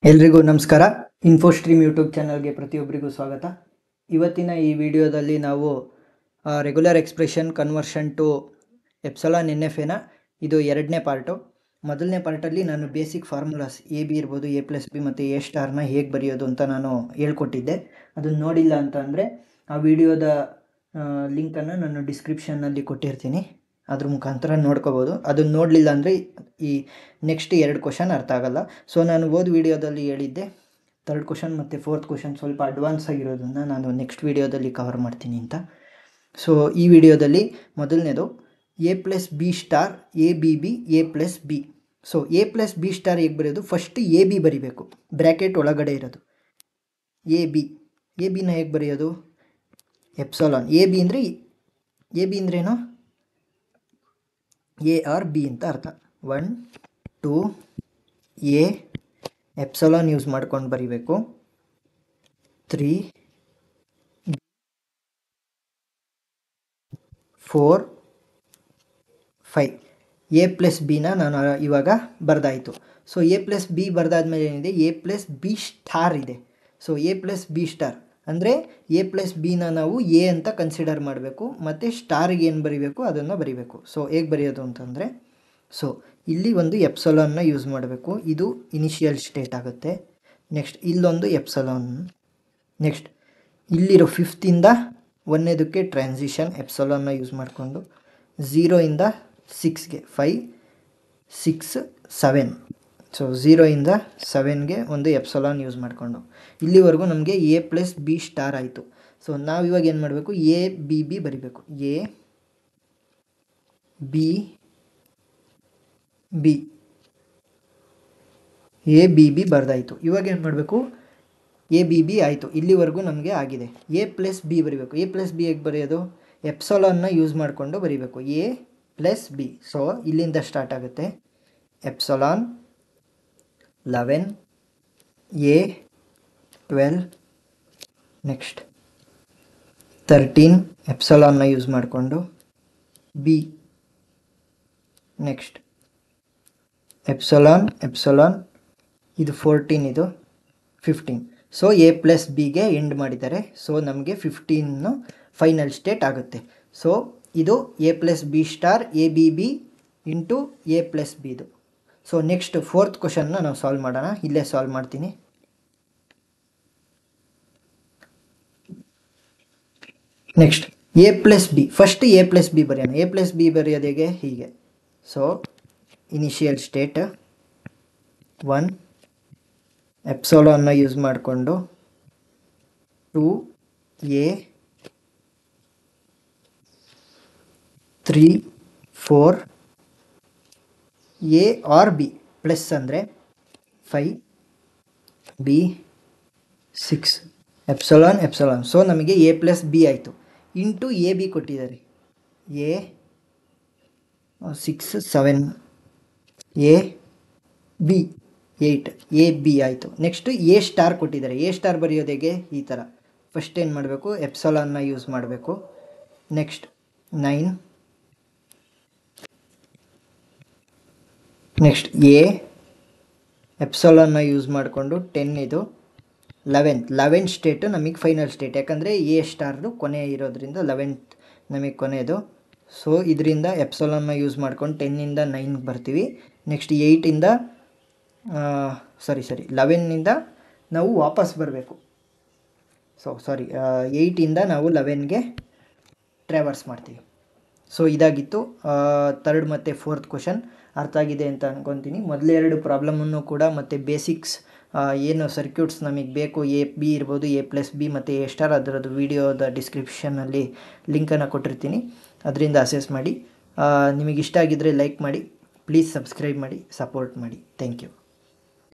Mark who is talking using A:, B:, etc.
A: ಎಲ್ರಿಗೂ ನಮಸ್ಕಾರ. ಇನ್ಫೋಸ್ಟ್ರೀಮ್ ಯೂಟ್ಯೂಬ್ ಚಾನಲ್ಗೆ ಪ್ರತಿಯೊಬ್ಬರಿಗೂ ಸ್ವಾಗತ. ಇವತ್ತಿನ ಈ ವಿಡಿಯೋದಲ್ಲಿ ನಾವು regular expression conversion to epsilon N F A ಇದು ಎರಡನೇ ಪಾರ್ಟು. ಮೊದಲನೇ ಪಾರ್ಟಲ್ಲಿ ನಾನು ಬೇಸಿಕ್ ಫಾರ್ಮುಲಾಸ್ ಎ ಬಿ ಇರ್ಬೋದು, ಎ ಪ್ಲಸ್ ಬಿ ಮತ್ತು ಎ ಸ್ಟಾರ್ನ ಹೇಗೆ ಬರೆಯೋದು ಅಂತ ನಾನು ಹೇಳ್ಕೊಟ್ಟಿದ್ದೆ. ಅದನ್ನು ನೋಡಿಲ್ಲ ಅಂತ ಅಂದರೆ ಆ ವಿಡಿಯೋದ ಲಿಂಕನ್ನು ನಾನು ಡಿಸ್ಕ್ರಿಪ್ಷನ್ನಲ್ಲಿ ಕೊಟ್ಟಿರ್ತೀನಿ, ಅದ್ರ ಮುಖಾಂತರ ನೋಡ್ಕೋಬೋದು. ಅದನ್ನು ನೋಡಲಿಲ್ಲ ಅಂದರೆ ಈ ನೆಕ್ಸ್ಟ್ 2 ಕ್ವಶನ್ ಅರ್ಥ ಆಗಲ್ಲ. ಸೊ ನಾನು ವಿಡಿಯೋದಲ್ಲಿ ಹೇಳಿದ್ದೆ 3rd ಕ್ವಶನ್ ಮತ್ತು 4th ಕ್ವಶನ್ ಸ್ವಲ್ಪ ಅಡ್ವಾನ್ಸ್ ಆಗಿರೋದನ್ನು ನಾನು ನೆಕ್ಸ್ಟ್ ವಿಡಿಯೋದಲ್ಲಿ ಕವರ್ ಮಾಡ್ತೀನಿ ಅಂತ. ಸೊ ಈ ವಿಡಿಯೋದಲ್ಲಿ ಮೊದಲನೇದು A plus B star A B B A plus B. So A plus B star ಹೇಗೆ ಬರೆಯೋದು? ಫಸ್ಟ್ ಎ ಬಿ ಬರಿಬೇಕು, ಬ್ರ್ಯಾಕೆಟ್ ಒಳಗಡೆ ಇರೋದು ಎ ಬಿನ ಹೇಗೆ ಬರೆಯೋದು? ಎಪ್ಸಲಾನ್. ಎ ಬಿ ಅಂದ್ರೇನು? ಎ ಆರ್ ಬಿ ಅಂತ ಅರ್ಥ. 1 2 ಎ ಎಪ್ಸಲಾನ್ ಯೂಸ್ ಮಾಡ್ಕೊಂಡು ಬರೀಬೇಕು. 3 4 5 ಎ ಪ್ಲಸ್ ಬಿನ ನಾನು ಇವಾಗ ಬರೆದಾಯಿತು. ಸೊ ಎ ಪ್ಲಸ್ ಬಿ ಬರೆದಾದ್ಮೇಲೆ ಏನಿದೆ? ಎ ಪ್ಲಸ್ ಬಿ ಸ್ಟಾರ್ ಇದೆ. So A plus B star ಅಂದರೆ ಎ ಪ್ಲಸ್ ಬಿನ ನಾವು ಎ ಅಂತ ಕನ್ಸಿಡರ್ ಮಾಡಬೇಕು, ಮತ್ತು ಸ್ಟಾರಿಗೆ ಏನು ಬರೀಬೇಕು ಅದನ್ನು ಬರೀಬೇಕು. ಸೊ ಹೇಗೆ ಬರೆಯೋದು ಅಂತಂದರೆ, ಸೊ ಇಲ್ಲಿ ಒಂದು ಎಪ್ಸಲಾನ್ನ ಯೂಸ್ ಮಾಡಬೇಕು, ಇದು ಇನಿಷಿಯಲ್ ಸ್ಟೇಟ್ ಆಗುತ್ತೆ. ನೆಕ್ಸ್ಟ್ ಇಲ್ಲೊಂದು ಎಪ್ಸಲಾನ್. ನೆಕ್ಸ್ಟ್ ಇಲ್ಲಿರೋ 5th 1ನೇದಕ್ಕೆ ಟ್ರಾನ್ಸಿಷನ್ ಎಪ್ಸಲಾನ್ನ ಯೂಸ್ ಮಾಡಿಕೊಂಡು 0 ಇಂದ 6ಗೆ 5 6 7. ಸೊ 0 ಇಂದ 7ಗೆ ಒಂದು ಎಪ್ಸಲಾನ್ ಯೂಸ್ ಮಾಡಿಕೊಂಡು ಇಲ್ಲಿವರೆಗೂ ನಮಗೆ ಎ ಪ್ಲಸ್ ಬಿ ಸ್ಟಾರ್ ಆಯಿತು. ಸೊ ನಾವಿವಾಗ ಏನು ಮಾಡಬೇಕು? ಎ ಬಿ ಬಿ ಬರಿಬೇಕು. A B B A B B ಬರೆದಾಯಿತು. ಇವಾಗ ಏನು ಮಾಡಬೇಕು? ಎ ಬಿ ಬಿ ಆಯಿತು, ಇಲ್ಲಿವರೆಗೂ ನಮಗೆ ಆಗಿದೆ. ಎ ಪ್ಲಸ್ ಬಿ ಬರಿಬೇಕು. ಎ ಪ್ಲಸ್ ಬಿ ಹೇಗೆ ಬರೆಯೋದು? ಎಪ್ಸಲಾನ್ನ ಯೂಸ್ ಮಾಡಿಕೊಂಡು ಬರೀಬೇಕು. A plus B. ಸೊ ಇಲ್ಲಿಂದ ಸ್ಟಾರ್ಟ್ ಆಗುತ್ತೆ. ಎಪ್ಸಲಾನ್ 11 ಎ 12 ನೆಕ್ಸ್ಟ್ 13 ಎಪ್ಸಲಾನ್ನ ಯೂಸ್ ಮಾಡಿಕೊಂಡು ಬಿ. ನೆಕ್ಸ್ಟ್ ಎಪ್ಸಲಾನ್ ಇದು 14 ಇದು 15. ಸೊ ಎ ಪ್ಲಸ್ ಬಿಗೆ ಎಂಡ್ ಮಾಡಿದ್ದಾರೆ. ಸೊ ನಮಗೆ 15 ಫೈನಲ್ ಸ್ಟೇಟ್ ಆಗುತ್ತೆ. ಸೊ ಇದು A plus B star A B B into A plus ಬಿದು. ಸೊ ನೆಕ್ಸ್ಟ್ 4th ಕ್ವಶನ್ನ ನಾವು ಸಾಲ್ವ್ ಮಾಡೋಣ. ಇಲ್ಲೇ ಸಾಲ್ವ್ ಮಾಡ್ತೀನಿ. Next A plus B. First A plus B ಬರೆಯೋಣ. ಎ ಪ್ಲಸ್ ಬಿ ಬರೆಯೋದು ಹೇಗೆ? ಹೀಗೆ. ಸೊ ಇನಿಷಿಯಲ್ ಸ್ಟೇಟ್ 1 ಎಪ್ಸಲಾನ್ನ ಯೂಸ್ ಮಾಡಿಕೊಂಡು 2 A 3 4 A or B plus ಅಂದರೆ 5 ಬಿ 6 ಎಪ್ಸಲಾನ್. ಸೊ ನಮಗೆ ಎ ಪ್ಲಸ್ ಬಿ ಆಯಿತು. ಇಂಟು ಎ ಬಿ ಕೊಟ್ಟಿದ್ದಾರೆ. A 6 7 A B 8 A B ಆಯಿತು. ನೆಕ್ಸ್ಟು ಎ ಸ್ಟಾರ್ ಕೊಟ್ಟಿದ್ದಾರೆ. ಎ ಸ್ಟಾರ್ ಬರೆಯೋದು ಹೇಗೆ? ಈ ಥರ. ಫಸ್ಟ್ ಏನು ಮಾಡಬೇಕು? ಎಪ್ಸಲಾನ್ನ ಯೂಸ್ ಮಾಡಬೇಕು. ನೆಕ್ಸ್ಟ್ 9 ನೆಕ್ಸ್ಟ್ ಎ ಎಪ್ಸಲಾನ್ನ ಯೂಸ್ ಮಾಡಿಕೊಂಡು 10 ಇದು 11 ಸ್ಟೇಟು ನಮಗೆ ಫೈನಲ್ ಸ್ಟೇಟ್. ಯಾಕಂದರೆ ಎ ಸ್ಟಾರ್ದು ಕೊನೆ ಇರೋದ್ರಿಂದ 11th ನಮಗೆ ಕೊನೆಯದು. ಸೊ ಇದರಿಂದ ಎಪ್ಸಲಾನ್ನ ಯೂಸ್ ಮಾಡ್ಕೊಂಡು 10 ಇಂದ 9 ಬರ್ತೀವಿ. ನೆಕ್ಸ್ಟ್ 11ಇಂದ ನಾವು ವಾಪಸ್ ಬರಬೇಕು. ಸೊ 8ಇಂದ ನಾವು 11ಗೆ ಟ್ರಾವರ್ಸ್ ಮಾಡ್ತೀವಿ. ಸೊ ಇದಾಗಿತ್ತು 3rd ಮತ್ತು 4th ಕ್ವಶನ್. ಅರ್ಥ ಆಗಿದೆ ಅಂತ ಅಂದ್ಕೊತೀನಿ. ಮೊದಲೇ 2 ಪ್ರಾಬ್ಲಮನ್ನು ಕೂಡ ಮತ್ತು ಬೇಸಿಕ್ಸ್ ಏನು ಸರ್ಕ್ಯೂಟ್ಸ್ ನಮಗೆ ಬೇಕು, ಎ ಬಿ ಇರ್ಬೋದು, ಎ ಪ್ಲಸ್ ಬಿ ಮತ್ತು ಎ ಸ್ಟಾರ್, ಅದರದ್ದು ವಿಡಿಯೋದ ಡಿಸ್ಕ್ರಿಪ್ಷನ್ನಲ್ಲಿ ಲಿಂಕನ್ನು ಕೊಟ್ಟಿರ್ತೀನಿ, ಅದರಿಂದ ಅಸೆಸ್ ಮಾಡಿ. ನಿಮಗೆ ಇಷ್ಟ ಆಗಿದ್ದರೆ ಲೈಕ್ ಮಾಡಿ, ಪ್ಲೀಸ್ ಸಬ್ಸ್ಕ್ರೈಬ್ ಮಾಡಿ, ಸಪೋರ್ಟ್ ಮಾಡಿ. Thank you.